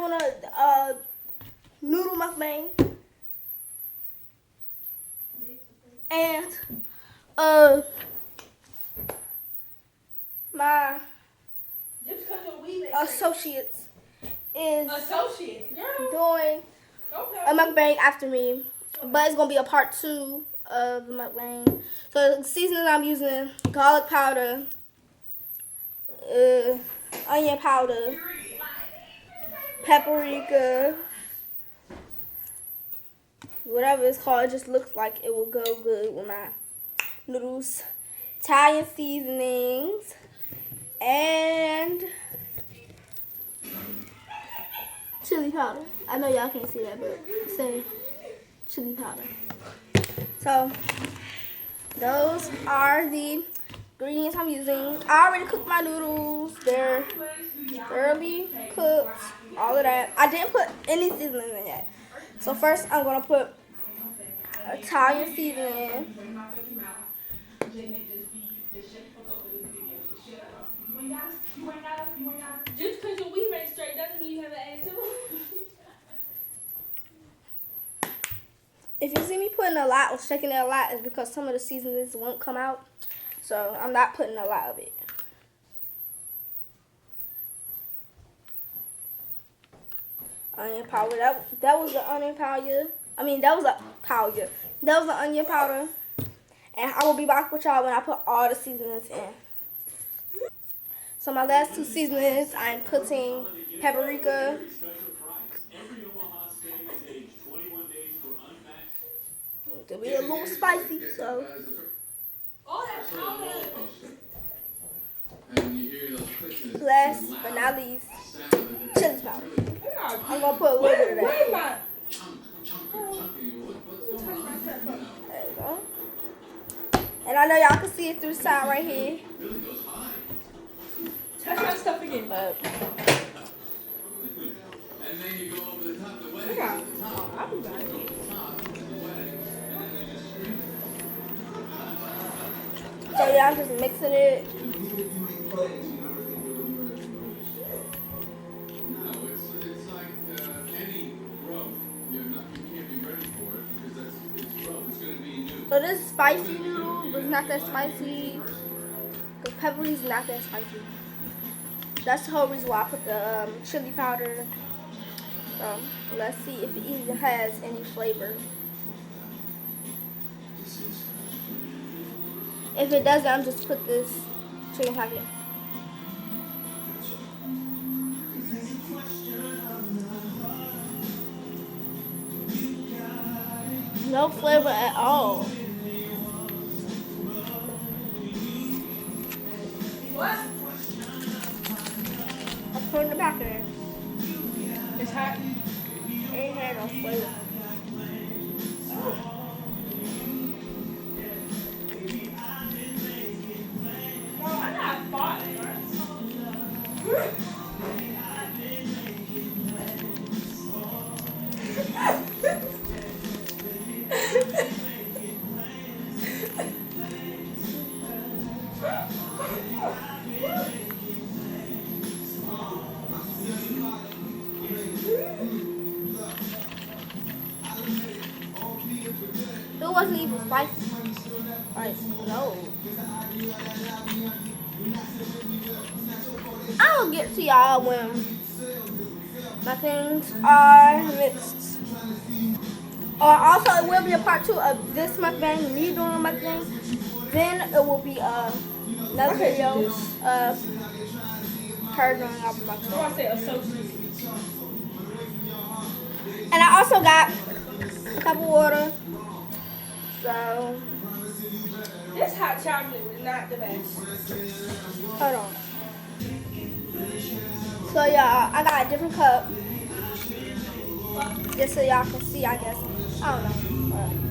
doing a noodle mukbang. And my associates is doing a mukbang after me, but it's gonna be a part 2 of the mukbang. So the seasonings I'm using: garlic powder, onion powder, paprika, whatever it's called. It just looks like it will go good with my noodles. Italian seasonings and chili powder. I know y'all can't see that, but say chili powder. So those are the ingredients I'm using. I already cooked my noodles. They're thoroughly cooked. All of that. I didn't put any seasoning in yet. So first I'm gonna put Italian seasoning. Just because your weave ain't straight doesn't mean you have an attitude. If you see me putting a lot or shaking it a lot, it's because some of the seasonings won't come out. So I'm not putting a lot of it. Onion powder. That was the onion powder. I mean, that was a powder. That was the onion powder. And I will be back with y'all when I put all the seasonings in. So my last 2 seasonings, I'm putting paprika. It'll be a little spicy, so. Last but not least, chili powder. I'm gonna put a little bit of that. There you go. And I know y'all can see it through the side right here. Touch my stuff again. But so yeah, I'm just mixing it. So this spicy noodle was not that spicy. The peppery's not that spicy. That's the whole reason why I put the chili powder. So let's see if it even has any flavor. If it doesn't, I'm just put this chicken packet. No flavor at all. What? I put it in the packet there. It's hot. It ain't had no flavor. Well, I got fought. It wasn't even spicy. Like, no. I'll get to y'all when my things are mixed. Also, it will be a part 2 of this mukbang, me doing a mukbang. Then it will be another video of her doing a mukbang. I say associate. And I also got a cup of water. So, This hot chocolate is not the best. hold on. So, y'all, I got a different cup. Just so y'all can see, I guess. I don't know.